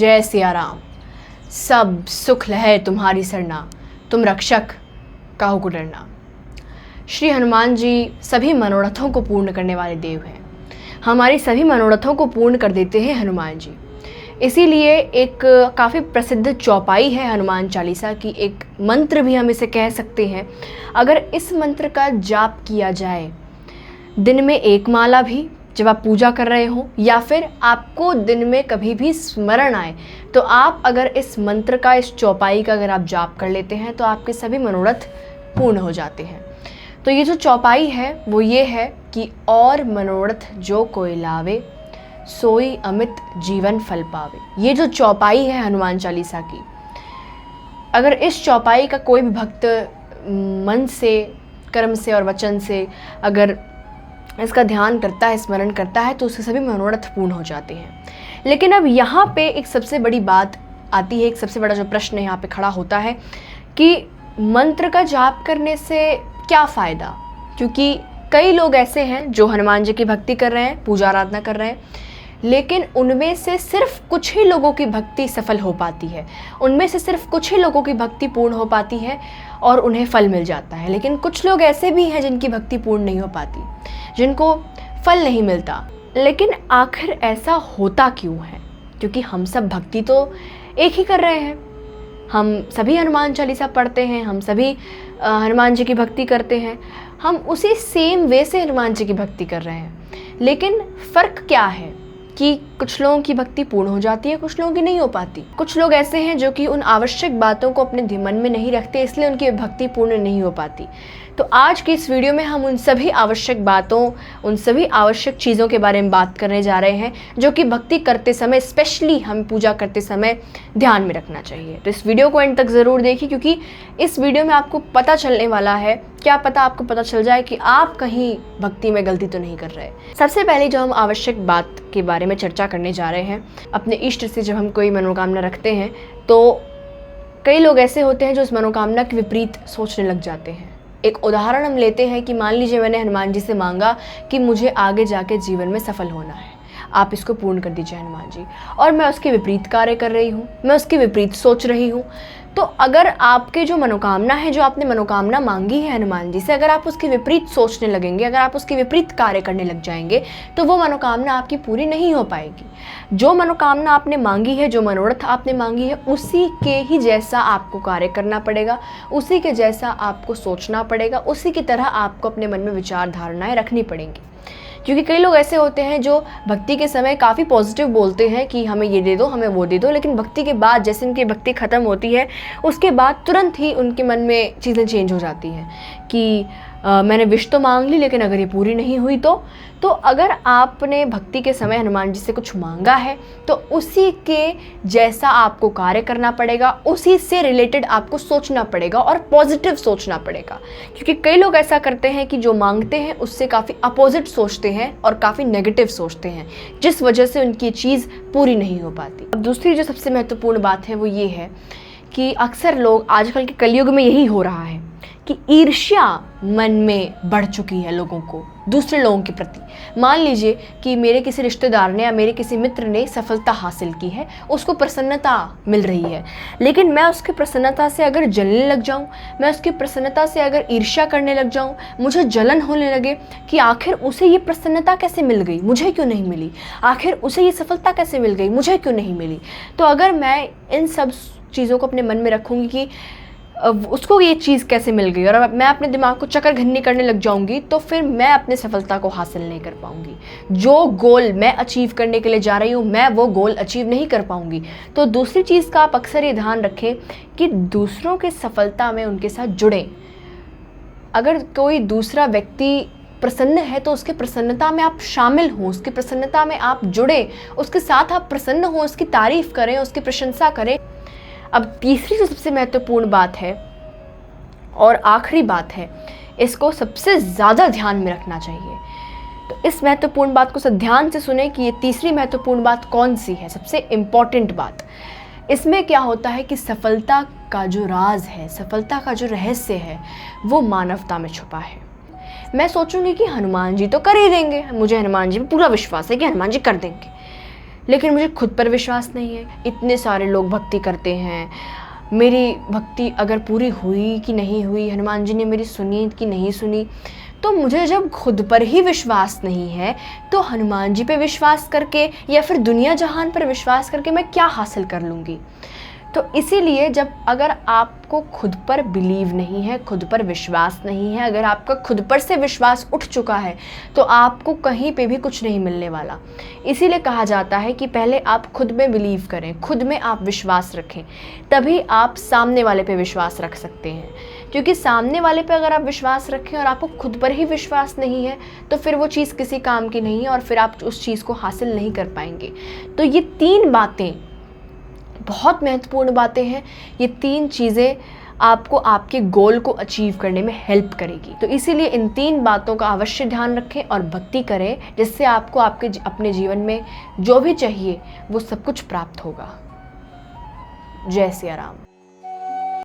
जय सिया राम। सब सुख लहै तुम्हारी सरना, तुम रक्षक काहू को डरना। श्री हनुमान जी सभी मनोरथों को पूर्ण करने वाले देव हैं। हमारी सभी मनोरथों को पूर्ण कर देते हैं हनुमान जी। इसीलिए एक काफ़ी प्रसिद्ध चौपाई है हनुमान चालीसा की, एक मंत्र भी हम इसे कह सकते हैं। अगर इस मंत्र का जाप किया जाए दिन में एक माला भी, जब आप पूजा कर रहे हो, या फिर आपको दिन में कभी भी स्मरण आए, तो आप अगर इस मंत्र का, इस चौपाई का अगर आप जाप कर लेते हैं तो आपके सभी मनोरथ पूर्ण हो जाते हैं। तो ये जो चौपाई है वो ये है कि और मनोरथ जो कोई लावे, सोई अमित जीवन फल पावे। ये जो चौपाई है हनुमान चालीसा की, अगर इस चौपाई का कोई भी भक्त मन से, कर्म से और वचन से अगर इसका ध्यान करता है, स्मरण करता है, तो उसके सभी मनोरथ पूर्ण हो जाते हैं। लेकिन अब यहाँ पे एक सबसे बड़ी बात आती है, एक सबसे बड़ा जो प्रश्न यहाँ पे खड़ा होता है कि मंत्र का जाप करने से क्या फ़ायदा। क्योंकि कई लोग ऐसे हैं जो हनुमान जी की भक्ति कर रहे हैं, पूजा आराधना कर रहे हैं, लेकिन उनमें से सिर्फ कुछ ही लोगों की भक्ति सफल हो पाती है, उनमें से सिर्फ कुछ ही लोगों की भक्ति पूर्ण हो पाती है और उन्हें फल मिल जाता है। लेकिन कुछ लोग ऐसे भी हैं जिनकी भक्ति पूर्ण नहीं हो पाती, जिनको फल नहीं मिलता। लेकिन आखिर ऐसा होता क्यों है? क्योंकि हम सब भक्ति तो एक ही कर रहे हैं, हम सभी हनुमान चालीसा पढ़ते हैं, हम सभी हनुमान जी की भक्ति करते हैं, हम उसी सेम वे से हनुमान जी की भक्ति कर रहे हैं। लेकिन फ़र्क क्या है कि कुछ लोगों की भक्ति पूर्ण हो जाती है, कुछ लोगों की नहीं हो पाती। कुछ लोग ऐसे हैं जो कि उन आवश्यक बातों को अपने मन में नहीं रखते, इसलिए उनकी भक्ति पूर्ण नहीं हो पाती। तो आज की इस वीडियो में हम उन सभी आवश्यक बातों, उन सभी आवश्यक चीज़ों के बारे में बात करने जा रहे हैं जो कि भक्ति करते समय, स्पेशली हम पूजा करते समय ध्यान में रखना चाहिए। तो इस वीडियो को एंड तक ज़रूर देखिए, क्योंकि इस वीडियो में आपको पता चलने वाला है, क्या पता आपको पता चल जाए कि आप कहीं भक्ति में गलती तो नहीं कर रहे। सबसे पहले जो हम आवश्यक बात के बारे में चर्चा करने जा रहे हैं, अपने इष्ट से जब हम कोई मनोकामना रखते हैं तो कई लोग ऐसे होते हैं जो उस मनोकामना के विपरीत सोचने लग जाते हैं। एक उदाहरण हम लेते हैं कि मान लीजिए मैंने हनुमान जी से मांगा कि मुझे आगे जाके जीवन में सफल होना है, आप इसको पूर्ण कर दीजिए हनुमान जी, और मैं उसके विपरीत कार्य कर रही हूँ, मैं उसके विपरीत सोच रही हूँ। तो अगर आपके जो मनोकामना है, जो आपने मनोकामना मांगी है हनुमान जी से, अगर आप उसके विपरीत सोचने लगेंगे, अगर आप उसके विपरीत कार्य करने लग जाएंगे, तो वो मनोकामना आपकी पूरी नहीं हो पाएगी। जो मनोकामना आपने मांगी है, जो मनोरथ आपने मांगी है, उसी के ही जैसा आपको कार्य करना पड़ेगा, उसी के जैसा आपको सोचना पड़ेगा, उसी की तरह आपको अपने मन में विचार धारणाएं रखनी पड़ेंगी। क्योंकि कई लोग ऐसे होते हैं जो भक्ति के समय काफ़ी पॉजिटिव बोलते हैं कि हमें ये दे दो, हमें वो दे दो, लेकिन भक्ति के बाद, जैसे उनकी भक्ति ख़त्म होती है, उसके बाद तुरंत ही उनके मन में चीज़ें चेंज हो जाती हैं कि मैंने विश तो मांग ली, लेकिन अगर ये पूरी नहीं हुई तो अगर आपने भक्ति के समय हनुमान जी से कुछ मांगा है तो उसी के जैसा आपको कार्य करना पड़ेगा, उसी से रिलेटेड आपको सोचना पड़ेगा और पॉजिटिव सोचना पड़ेगा। क्योंकि कई लोग ऐसा करते हैं कि जो मांगते हैं उससे काफ़ी अपोजिट सोचते हैं और काफ़ी नेगेटिव सोचते हैं, जिस वजह से उनकी चीज़ पूरी नहीं हो पाती। अब दूसरी जो सबसे महत्वपूर्ण बात है वो ये है कि अक्सर लोग, आजकल के कलयुग में यही हो रहा है कि ईर्ष्या मन में बढ़ चुकी है लोगों को दूसरे लोगों के प्रति। मान लीजिए कि मेरे किसी रिश्तेदार ने या मेरे किसी मित्र ने सफलता हासिल की है, उसको प्रसन्नता मिल रही है, लेकिन मैं उसकी प्रसन्नता से अगर जलने लग जाऊं, मैं उसकी प्रसन्नता से अगर ईर्ष्या करने लग जाऊं, मुझे जलन होने लगे कि आखिर उसे ये प्रसन्नता कैसे मिल गई, मुझे क्यों नहीं मिली, आखिर उसे ये सफलता कैसे मिल गई, मुझे क्यों नहीं मिली। तो अगर मैं इन सब चीज़ों को अपने मन में रखूँगी कि उसको ये चीज़ कैसे मिल गई, और मैं अपने दिमाग को चक्कर घन्नी करने लग जाऊंगी, तो फिर मैं अपने सफलता को हासिल नहीं कर पाऊंगी। जो गोल मैं अचीव करने के लिए जा रही हूँ, मैं वो गोल अचीव नहीं कर पाऊंगी। तो दूसरी चीज़ का आप अक्सर ये ध्यान रखें कि दूसरों के सफलता में उनके साथ जुड़ें। अगर कोई दूसरा व्यक्ति प्रसन्न है तो उसके प्रसन्नता में आप शामिल हों, उसकी प्रसन्नता में आप जुड़ें, उसके साथ आप प्रसन्न हों, उसकी तारीफ़ करें, उसकी प्रशंसा करें। अब तीसरी जो सबसे महत्वपूर्ण बात है और आखिरी बात है, इसको सबसे ज़्यादा ध्यान में रखना चाहिए। तो इस महत्वपूर्ण बात को सब ध्यान से सुने कि ये तीसरी महत्वपूर्ण बात कौन सी है, सबसे इम्पॉर्टेंट बात। इसमें क्या होता है कि सफलता का जो राज है, सफलता का जो रहस्य है, वो मानवता में छुपा है। मैं सोचूंगी कि हनुमान जी तो कर ही देंगे, मुझे हनुमान जी पे पूरा विश्वास है कि हनुमान जी कर देंगे, लेकिन मुझे खुद पर विश्वास नहीं है। इतने सारे लोग भक्ति करते हैं, मेरी भक्ति अगर पूरी हुई कि नहीं हुई, हनुमान जी ने मेरी सुनी कि नहीं सुनी। तो मुझे जब खुद पर ही विश्वास नहीं है तो हनुमान जी पे विश्वास करके या फिर दुनिया जहान पर विश्वास करके मैं क्या हासिल कर लूँगी। तो इसीलिए जब अगर आपको खुद पर बिलीव नहीं है, खुद पर विश्वास नहीं है, अगर आपका खुद पर से विश्वास उठ चुका है तो आपको कहीं पे भी कुछ नहीं मिलने वाला। इसीलिए कहा जाता है कि पहले आप खुद में बिलीव करें, खुद में आप विश्वास रखें, तभी आप सामने वाले पे विश्वास रख सकते हैं। क्योंकि सामने वाले पे अगर आप विश्वास रखें और आपको खुद पर ही विश्वास नहीं है तो फिर वो चीज़ किसी काम की नहीं है और फिर आप उस चीज़ को हासिल नहीं कर पाएंगे। तो ये 3 बातें बहुत महत्वपूर्ण बातें हैं। ये 3 चीज़ें आपको आपके गोल को अचीव करने में हेल्प करेगी। तो इसीलिए इन 3 बातों का अवश्य ध्यान रखें और भक्ति करें, जिससे आपको आपके अपने जीवन में जो भी चाहिए वो सब कुछ प्राप्त होगा। जय सिया राम।